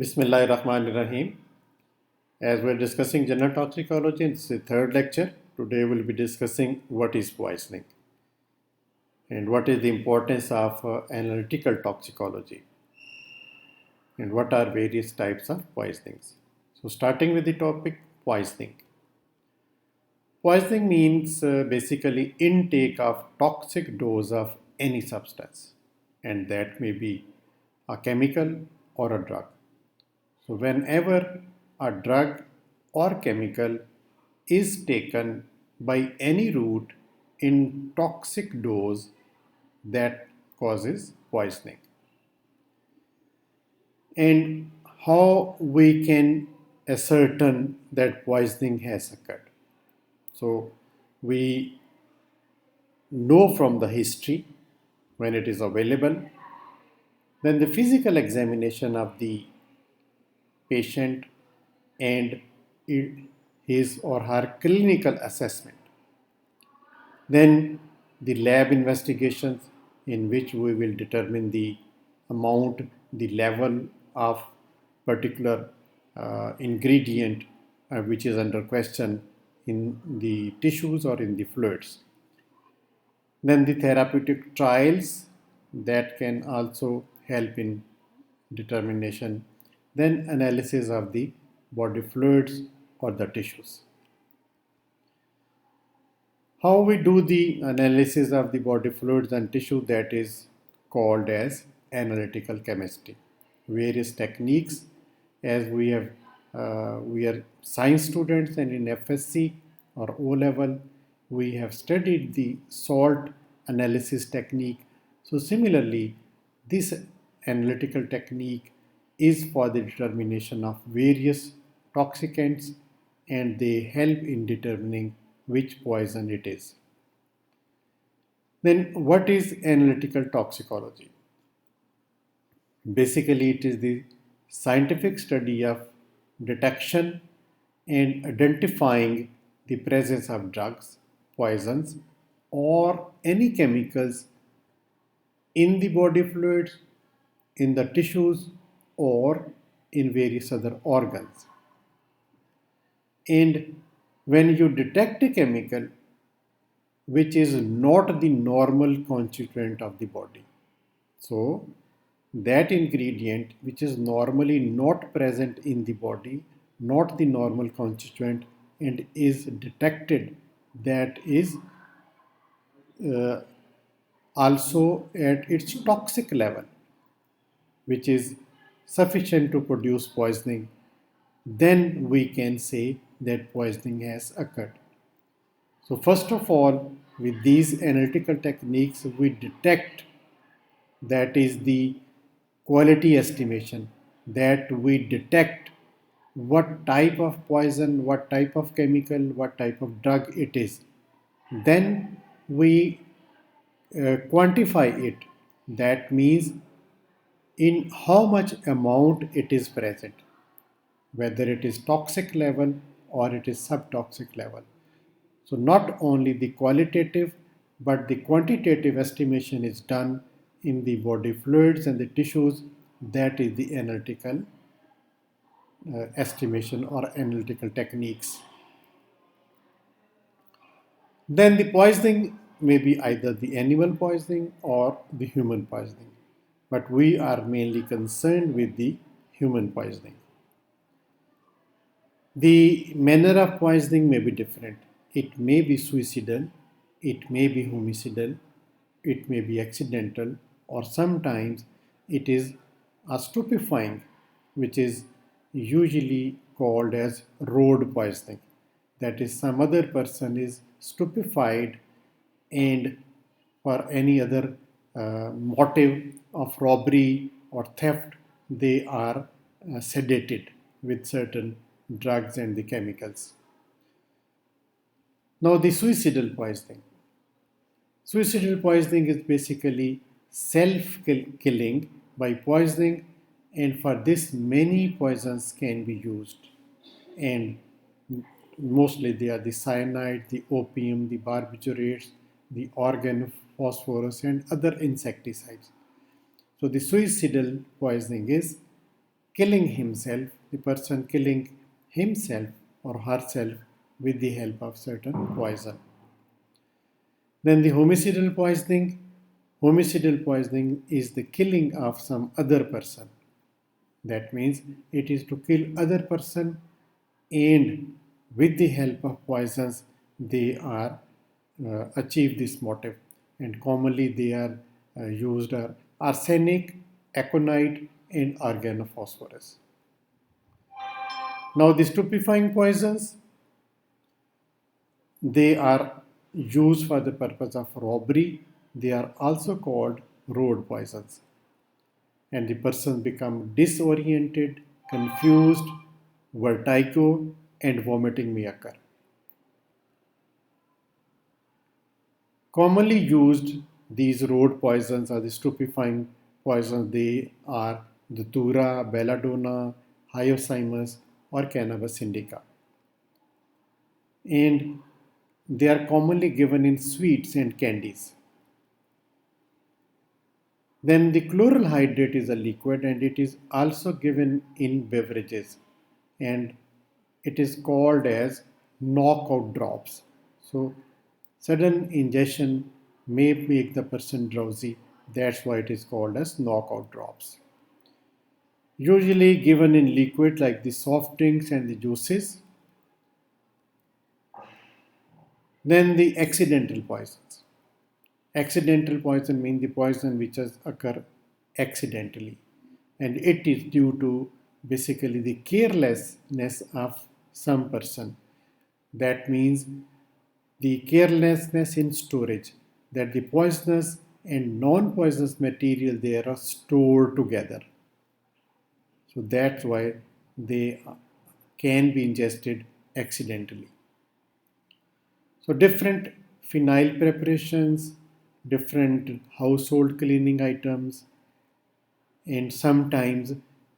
Bismillahirrahmanirrahim. As we're discussing general toxicology, it's the third lecture. Today we'll be discussing what is poisoning and what is the importance of analytical toxicology and what are various types of poisonings. So starting with the topic poisoning. Poisoning means basically intake of toxic dose of any substance, and that may be a chemical or a drug. So whenever a drug or chemical is taken by any route in toxic dose, that causes poisoning. And how we can ascertain that poisoning has occurred. So we know from the history when it is available, then the physical examination of the patient and his or her clinical assessment. Then the lab investigations, in which we will determine the amount, the level of particular ingredient which is under question in the tissues or in the fluids. Then the therapeutic trials that can also help in determination. Then analysis of the body fluids or the tissues. How we do the analysis of the body fluids and tissue, that is called as analytical chemistry. Various techniques, as we are science students, and in FSC or O level we have studied the salt analysis technique. So similarly, this analytical technique is for the determination of various toxicants, and they help in determining which poison it is. Then what is analytical toxicology? Basically, it is the scientific study of detection and identifying the presence of drugs, poisons, or any chemicals in the body fluids, in the tissues, or in various other organs. And when you detect a chemical which is not the normal constituent of the body, so that ingredient which is normally not present in the body, not the normal constituent, and is detected, that is also at its toxic level, which is sufficient to produce poisoning, then we can say that poisoning has occurred. So first of all, with these analytical techniques, we detect, that is the quality estimation, that we detect what type of poison, what type of chemical, what type of drug it is. Then we quantify it. That means in how much amount it is present, whether it is toxic level or it is subtoxic level. So not only the qualitative but the quantitative estimation is done in the body fluids and the tissues. That is the analytical estimation or analytical techniques. Then the poisoning may be either the animal poisoning or the human poisoning, but we are mainly concerned with the human poisoning. The manner of poisoning may be different. It may be suicidal, it may be homicidal, it may be accidental, or sometimes it is a stupefying, which is usually called as road poisoning. That is, some other person is stupefied, and for any other motive of robbery or theft, they are sedated with certain drugs and the chemicals. Now, the suicidal poisoning. Suicidal poisoning is basically self-killing by poisoning, and for this many poisons can be used, and mostly they are the cyanide, the opium, the barbiturates, the organ phosphorus, and other insecticides. So the suicidal poisoning is killing himself, the person killing himself or herself with the help of certain poison. Then the homicidal poisoning is the killing of some other person. That means it is to kill other person, and with the help of poisons they are achieve this motive, and commonly they are used are arsenic, aconite and organophosphorus. Now the stupefying poisons, they are used for the purpose of robbery. They are also called road poisons, and the person become disoriented, confused, vertigo and vomiting may occur. Commonly used, these road poisons are the stupefying poisons. They are datura, belladonna, hyoscyamus or cannabis indica. And they are commonly given in sweets and candies. Then the chloral hydrate is a liquid and it is also given in beverages, and it is called as knockout drops. So sudden ingestion may make the person drowsy. That's why it is called as knockout drops. Usually given in liquid like the soft drinks and the juices. Then the accidental poisons. Accidental poison means the poison which has occurred accidentally, and it is due to basically the carelessness of some person. That means the carelessness in storage, that the poisonous and non-poisonous material there are stored together. So that's why they can be ingested accidentally. So different phenyl preparations, different household cleaning items, and sometimes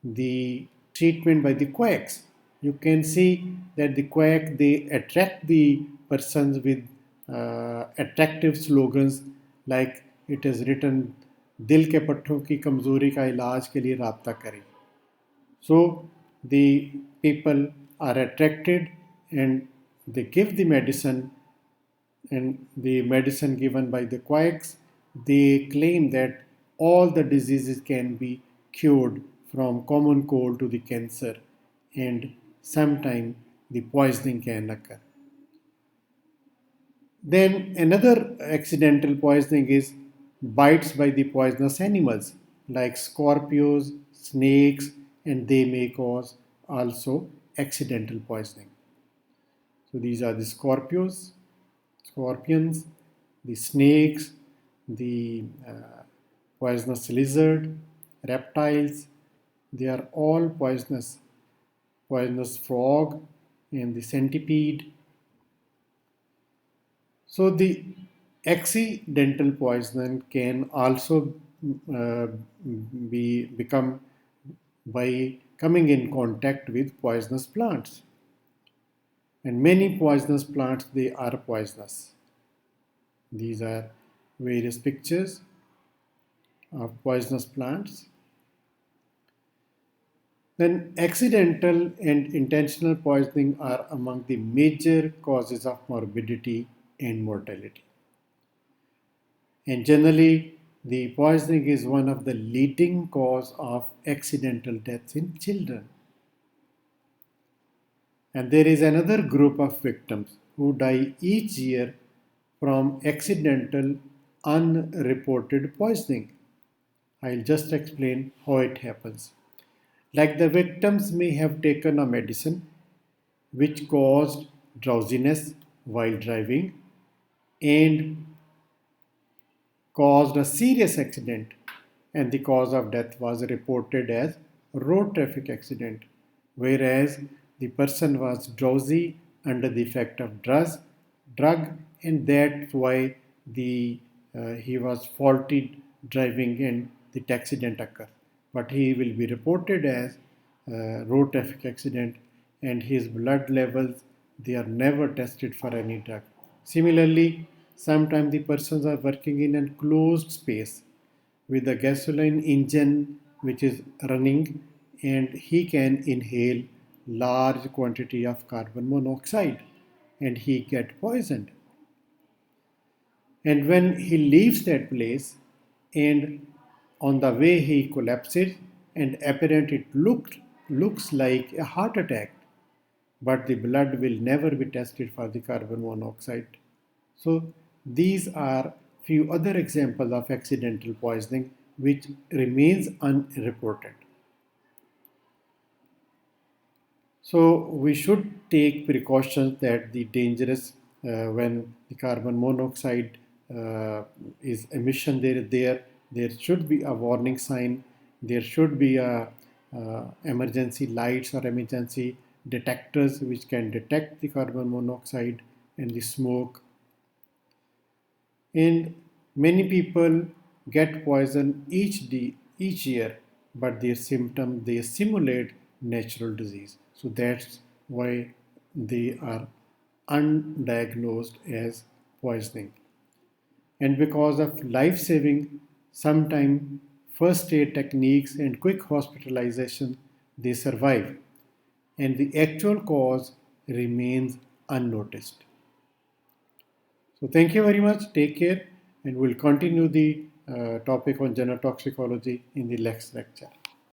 the treatment by the quacks. You can see that the quack, they attract the persons with attractive slogans like it is written, दिल के पट्टों की कमजोरी का इलाज के लिए राब्ता करें. So the people are attracted and they give the medicine, and the medicine given by the quacks, they claim that all the diseases can be cured from common cold to the cancer, and sometimes the poisoning can occur. Then another accidental poisoning is bites by the poisonous animals like scorpions, snakes, and they may cause also accidental poisoning. So these are the scorpions, the snakes, the poisonous lizard, reptiles. They are all poisonous. Poisonous frog and the centipede. So the accidental poison can also be become by coming in contact with poisonous plants, and many poisonous plants, they are poisonous. These are various pictures of poisonous plants. Then accidental and intentional poisoning are among the major causes of morbidity and mortality. And generally, the poisoning is one of the leading cause of accidental deaths in children. And there is another group of victims who die each year from accidental unreported poisoning. I'll just explain how it happens. Like the victims may have taken a medicine which caused drowsiness while driving and caused a serious accident, and the cause of death was reported as road traffic accident, whereas the person was drowsy under the effect of drug, and that's why the he was faulty driving and the accident occurred. But he will be reported as road traffic accident, and his blood levels, they are never tested for any drug. Similarly, sometimes the persons are working in a closed space with a gasoline engine which is running, and he can inhale large quantity of carbon monoxide and he get poisoned. And when he leaves that place and on the way he collapses and apparently looks like a heart attack, but the blood will never be tested for the carbon monoxide. So these are few other examples of accidental poisoning which remains unreported. So we should take precautions that the dangerous when the carbon monoxide is emission there should be a warning sign. There should be a emergency lights or emergency detectors which can detect the carbon monoxide and the smoke. And many people get poison each year, but their symptom they simulate natural disease. So that's why they are undiagnosed as poisoning. And because of life saving, sometime first aid techniques and quick hospitalization, they survive, and the actual cause remains unnoticed. So thank you very much. Take care, and we'll continue the topic on general toxicology in the next lecture.